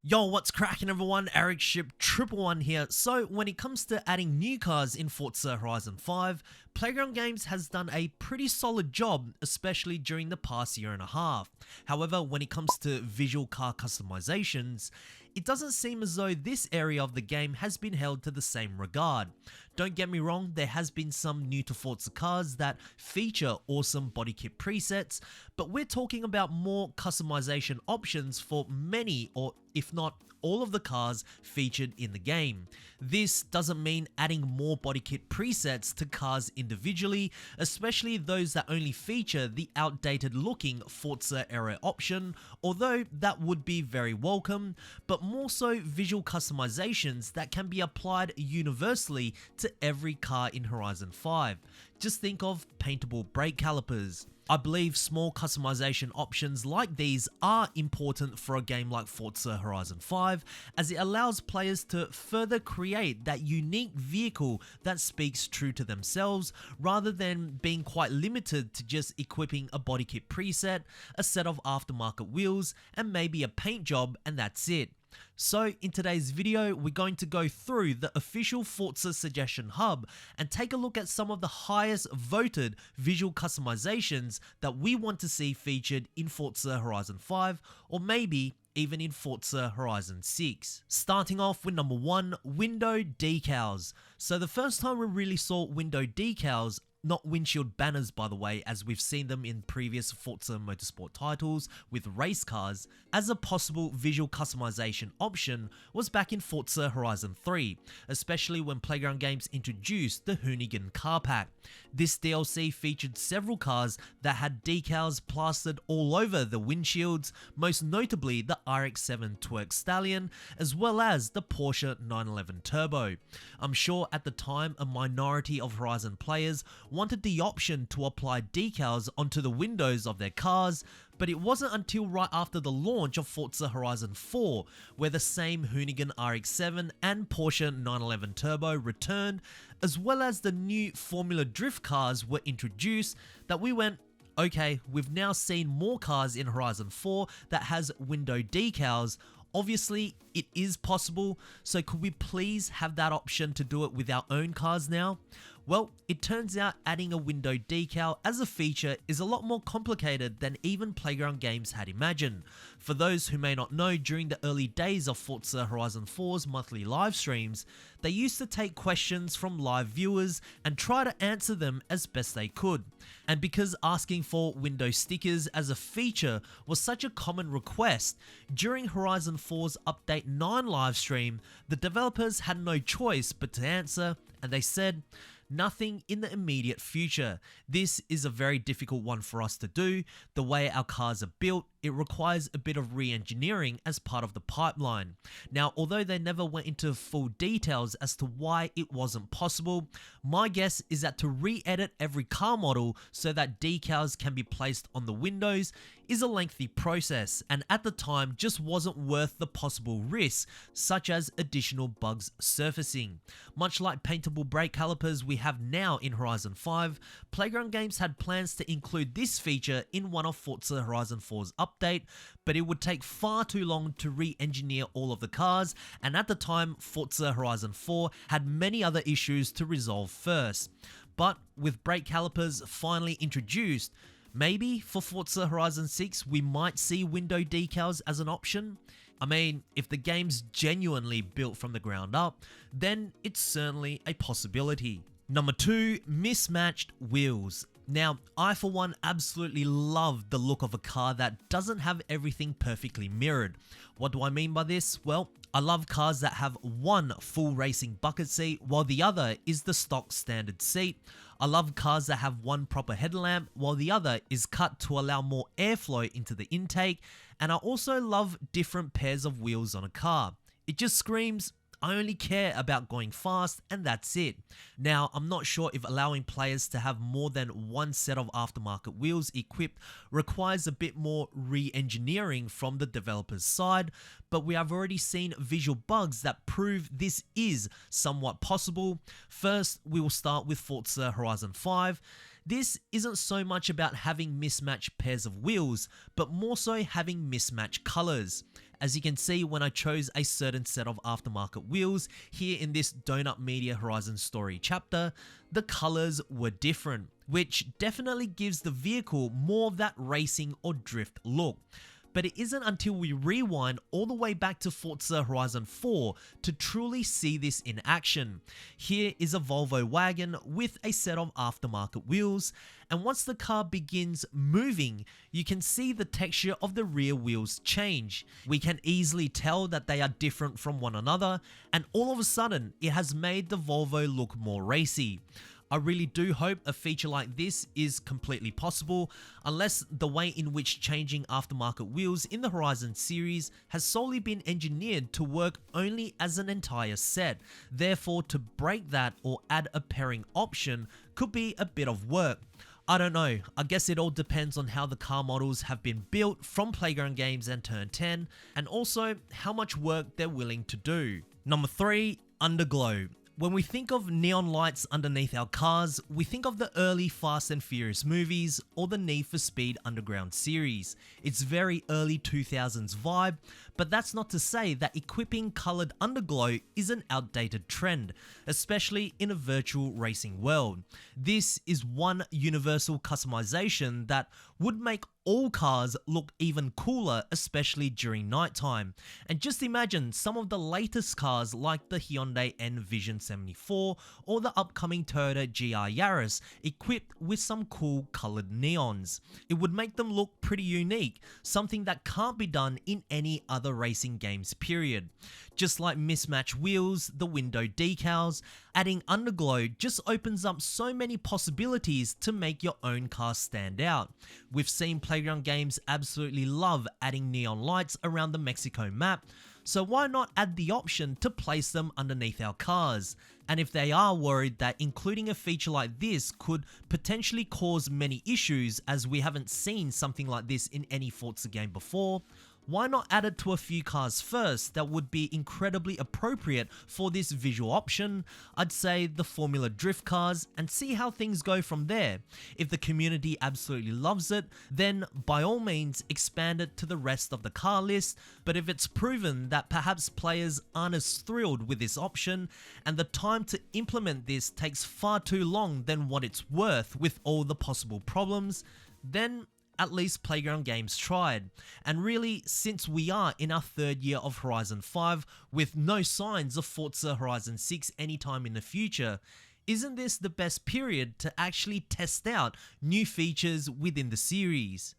Yo, what's cracking everyone? Ericship 111 here. So when it comes to adding new cars in Forza Horizon 5, Playground Games has done a pretty solid job, especially during the past year and a half. However, when it comes to visual car customizations, it doesn't seem as though this area of the game has been held to the same regard. Don't get me wrong, there has been some new to Forza cars that feature awesome body kit presets, but we're talking about more customization options for many, or if not all of the cars featured in the game. This doesn't mean adding more body kit presets to cars individually, especially those that only feature the outdated looking Forza era option, although that would be very welcome, but more so visual customizations that can be applied universally to every car in Horizon 5. Just think of paintable brake calipers. I believe small customization options like these are important for a game like Forza Horizon 5, as it allows players to further create that unique vehicle that speaks true to themselves, rather than being quite limited to just equipping a body kit preset, a set of aftermarket wheels, and maybe a paint job, and that's it. So in today's video, we're going to go through the official Forza Suggestion Hub and take a look at some of the highest voted visual customizations that we want to see featured in Forza Horizon 5, or maybe even in Forza Horizon 6. Starting off with number 1, window decals. So the first time we really saw window decals, not windshield banners by the way, as we've seen them in previous Forza Motorsport titles with race cars, as a possible visual customization option was back in Forza Horizon 3, especially when Playground Games introduced the Hoonigan car pack. This DLC featured several cars that had decals plastered all over the windshields, most notably the RX-7 Twerk Stallion, as well as the Porsche 911 Turbo. I'm sure at the time a minority of Horizon players wanted the option to apply decals onto the windows of their cars, but it wasn't until right after the launch of Forza Horizon 4, where the same Hoonigan RX-7 and Porsche 911 Turbo returned, as well as the new Formula Drift cars were introduced, that we went, okay, we've now seen more cars in Horizon 4 that has window decals. Obviously, it is possible, so could we please have that option to do it with our own cars now? Well, it turns out adding a window decal as a feature is a lot more complicated than even Playground Games had imagined. For those who may not know, during the early days of Forza Horizon 4's monthly live streams, they used to take questions from live viewers and try to answer them as best they could. And because asking for window stickers as a feature was such a common request, during Horizon 4's Update 9 live stream, the developers had no choice but to answer, and they said, nothing in the immediate future. This is a very difficult one for us to do. The way our cars are built, it requires a bit of re-engineering as part of the pipeline. Now, although they never went into full details as to why it wasn't possible, my guess is that to re-edit every car model so that decals can be placed on the windows is a lengthy process, and at the time just wasn't worth the possible risks, such as additional bugs surfacing. Much like paintable brake calipers we have now in Horizon 5, Playground Games had plans to include this feature in one of Forza Horizon 4's update, but it would take far too long to re-engineer all of the cars, and at the time Forza Horizon 4 had many other issues to resolve first. But with brake calipers finally introduced, maybe for Forza Horizon 6 we might see window decals as an option. I mean, if the game's genuinely built from the ground up, then it's certainly a possibility. Number 2, mismatched wheels. Now, I for one absolutely love the look of a car that doesn't have everything perfectly mirrored. What do I mean by this? Well, I love cars that have one full racing bucket seat while the other is the stock standard seat. I love cars that have one proper headlamp while the other is cut to allow more airflow into the intake, and I also love different pairs of wheels on a car. It just screams, I only care about going fast, and that's it. Now, I'm not sure if allowing players to have more than one set of aftermarket wheels equipped requires a bit more re-engineering from the developer's side, but we have already seen visual bugs that prove this is somewhat possible. First, we will start with Forza Horizon 5. This isn't so much about having mismatched pairs of wheels, but more so having mismatched colors. As you can see, when I chose a certain set of aftermarket wheels here in this Donut Media Horizon story chapter, the colors were different, which definitely gives the vehicle more of that racing or drift look. But it isn't until we rewind all the way back to Forza Horizon 4 to truly see this in action. Here is a Volvo wagon with a set of aftermarket wheels, and once the car begins moving, you can see the texture of the rear wheels change. We can easily tell that they are different from one another, and all of a sudden, it has made the Volvo look more racy. I really do hope a feature like this is completely possible, unless the way in which changing aftermarket wheels in the Horizon series has solely been engineered to work only as an entire set. Therefore, to break that or add a pairing option could be a bit of work. I don't know, I guess it all depends on how the car models have been built from Playground Games and Turn 10, and also how much work they're willing to do. Number 3, Underglow. When we think of neon lights underneath our cars, we think of the early Fast and Furious movies or the Need for Speed Underground series. It's very early 2000s vibe, but that's not to say that equipping colored underglow is an outdated trend, especially in a virtual racing world. This is one universal customization that would make all cars look even cooler, especially during nighttime. And just imagine some of the latest cars like the Hyundai N-Vision 74 or the upcoming Toyota GR Yaris equipped with some cool colored neons. It would make them look pretty unique, something that can't be done in any other racing games period. Just like Mismatched Wheels, the window decals, adding Underglow just opens up so many possibilities to make your own car stand out. We've seen Playground Games absolutely love adding neon lights around the Mexico map, so why not add the option to place them underneath our cars? And if they are worried that including a feature like this could potentially cause many issues, as we haven't seen something like this in any Forza game before, why not add it to a few cars first that would be incredibly appropriate for this visual option? I'd say the Formula Drift cars, and see how things go from there. If the community absolutely loves it, then by all means expand it to the rest of the car list, but if it's proven that perhaps players aren't as thrilled with this option, and the time to implement this takes far too long than what it's worth with all the possible problems, then at least Playground Games tried. And really, since we are in our third year of Horizon 5 with no signs of Forza Horizon 6 anytime in the future, isn't this the best period to actually test out new features within the series?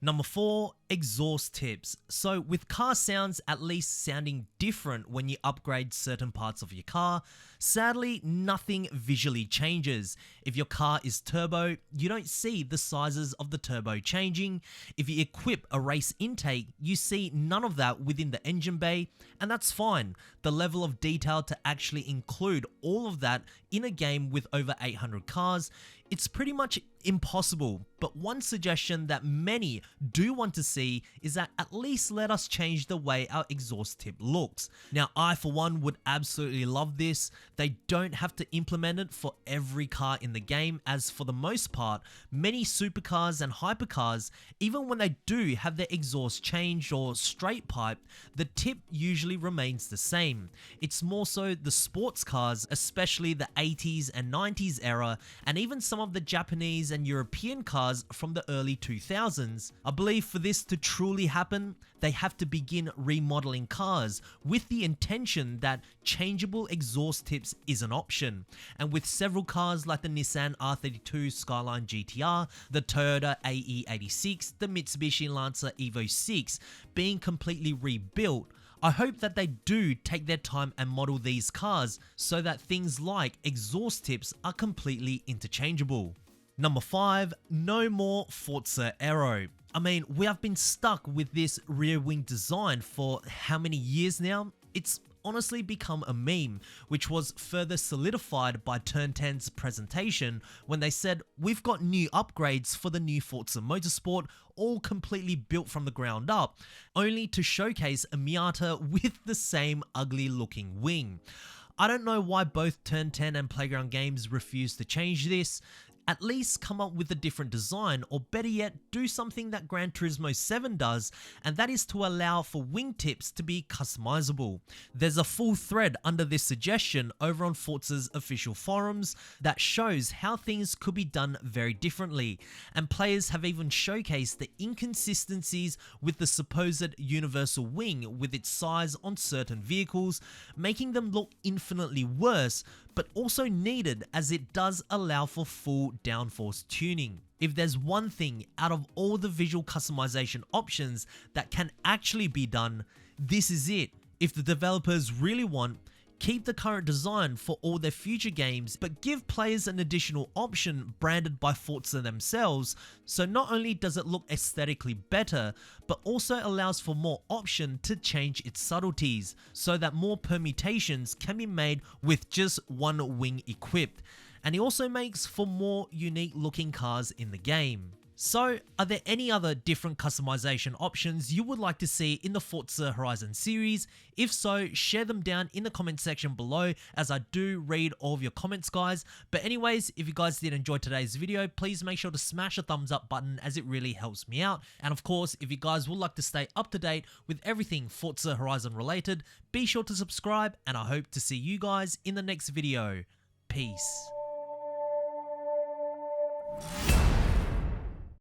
Number 4, exhaust tips. So with car sounds at least sounding different when you upgrade certain parts of your car, sadly nothing visually changes. If your car is turbo, you don't see the sizes of the turbo changing. If you equip a race intake, you see none of that within the engine bay, and that's fine. The level of detail to actually include all of that in a game with over 800 cars, it's pretty much impossible. But one suggestion that many do want to see is that at least let us change the way our exhaust tip looks. Now, I for one would absolutely love this. They don't have to implement it for every car in the game, as for the most part, many supercars and hypercars, even when they do have their exhaust changed or straight piped, the tip usually remains the same. It's more so the sports cars, especially the 80s and 90s era, and even some of the Japanese and European cars from the early 2000s. I believe for this to truly happen, they have to begin remodeling cars with the intention that changeable exhaust tips is an option. And with several cars like the Nissan R32 Skyline GTR, the Toyota AE86, the Mitsubishi Lancer Evo 6 being completely rebuilt, I hope that they do take their time and model these cars so that things like exhaust tips are completely interchangeable. Number 5, no more Forza Aero. I mean, we have been stuck with this rear wing design for how many years now? It's honestly become a meme, which was further solidified by Turn 10's presentation when they said, we've got new upgrades for the new Forza Motorsport, all completely built from the ground up, only to showcase a Miata with the same ugly looking wing. I don't know why both Turn 10 and Playground Games refused to change this. at least come up with a different design, or better yet, do something that Gran Turismo 7 does, and that is to allow for wingtips to be customizable. There's a full thread under this suggestion over on Forza's official forums that shows how things could be done very differently, and players have even showcased the inconsistencies with the supposed universal wing with its size on certain vehicles, making them look infinitely worse, but also needed as it does allow for full downforce tuning. If there's one thing out of all the visual customization options that can actually be done, this is it. If the developers really want, keep the current design for all their future games, but give players an additional option branded by Forza themselves, so not only does it look aesthetically better, but also allows for more option to change its subtleties, so that more permutations can be made with just one wing equipped. And it also makes for more unique looking cars in the game. So, are there any other different customization options you would like to see in the Forza Horizon series? If so, share them down in the comment section below, as I do read all of your comments, guys. But anyways, if you guys did enjoy today's video, please make sure to smash the thumbs up button, as it really helps me out. And of course, if you guys would like to stay up to date with everything Forza Horizon related, be sure to subscribe, and I hope to see you guys in the next video. Peace.